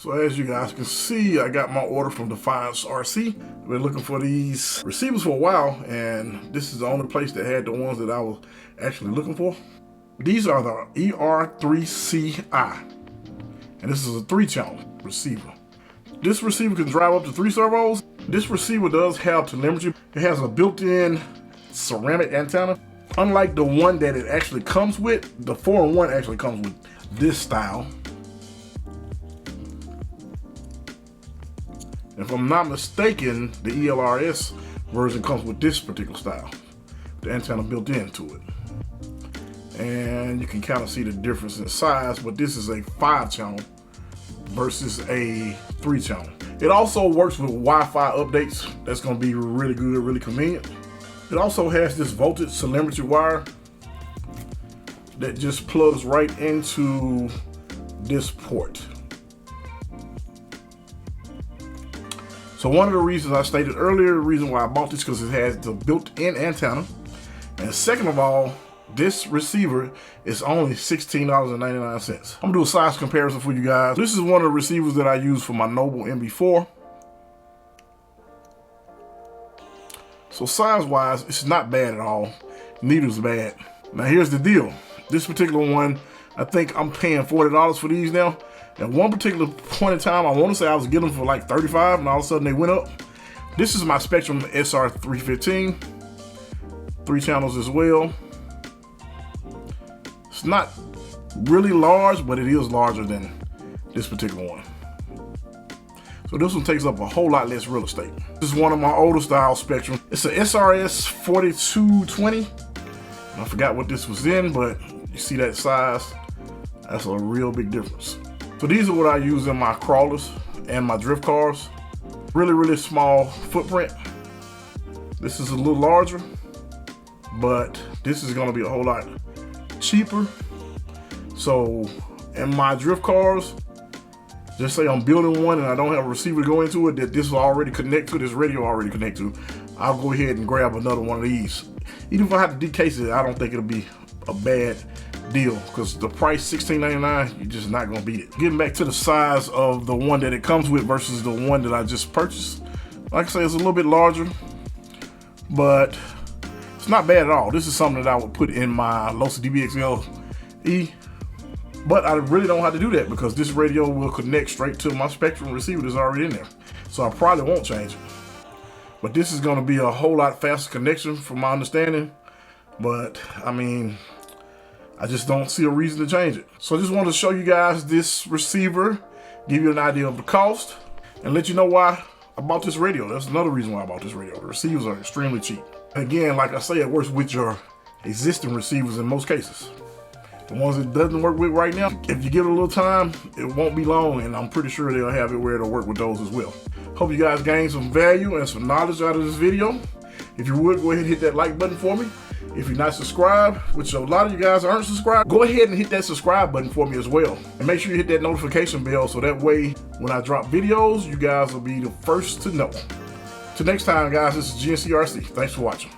So as you guys can see, I got my order from Defiance RC. I've been looking for these receivers for a while, and this is the only place that had the ones that I was actually looking for. These are the ER3CI, and this is a 3-channel receiver. This receiver can drive up to 3 servos. This receiver does have telemetry. It has a built-in ceramic antenna. Unlike the one that it actually comes with, the 4-in-1 actually comes with this style. If I'm not mistaken, the ELRS version comes with this particular style, the antenna built into it. And you can kind of see the difference in size, but this is a 5-channel versus a 3-channel. It also works with Wi-Fi updates. That's going to be really good, really convenient. It also has this voltage telemetry wire that just plugs right into this port. So one of the reasons I stated earlier, the reason why I bought this, because it has the built-in antenna. And second of all, this receiver is only $16.99. I'm gonna do a size comparison for you guys. This is one of the receivers that I use for my Noble MB4. So size-wise, it's not bad at all. Neither is bad. Now here's the deal. This particular one, I think I'm paying $40 for these now. At one particular point in time, I want to say I was getting them for like $35, and all of a sudden they went up. This is my Spectrum SR315, 3 channels as well. It's not really large, but it is larger than this particular one. So this one takes up a whole lot less real estate. This is one of my older style Spectrum. It's a SRS 4220. I forgot what this was in, but you see that size? That's a real big difference. So these are what I use in my crawlers and my drift cars. Really, really small footprint. This is a little larger, but this is gonna be a whole lot cheaper. So in my drift cars, just say I'm building one and I don't have a receiver to go into it, that this will already connect to, this radio already connect to, I'll go ahead and grab another one of these. Even if I have to decase it, I don't think it'll be a bad deal, because the price $16.99, you're just not gonna beat it. Getting back to the size of the one that it comes with versus the one that I just purchased, like I say, it's a little bit larger, but it's not bad at all. This is something that I would put in my Losa DBXL-E, but I really don't have to do that because this radio will connect straight to my Spectrum receiver that's already in there. So I probably won't change it. But this is gonna be a whole lot faster connection from my understanding, but I mean, I just don't see a reason to change it. So I just wanted to show you guys this receiver, give you an idea of the cost, and let you know why I bought this radio. That's another reason why I bought this radio. The receivers are extremely cheap. Again, like I say, it works with your existing receivers in most cases. The ones it doesn't work with right now, if you give it a little time, it won't be long, and I'm pretty sure they'll have it where it'll work with those as well. Hope you guys gained some value and some knowledge out of this video. If you would, go ahead and hit that like button for me. If you're not subscribed, which a lot of you guys aren't subscribed, go ahead and hit that subscribe button for me as well. And make sure you hit that notification bell so that way when I drop videos, you guys will be the first to know. Till next time, guys, this is GNCRC. Thanks for watching.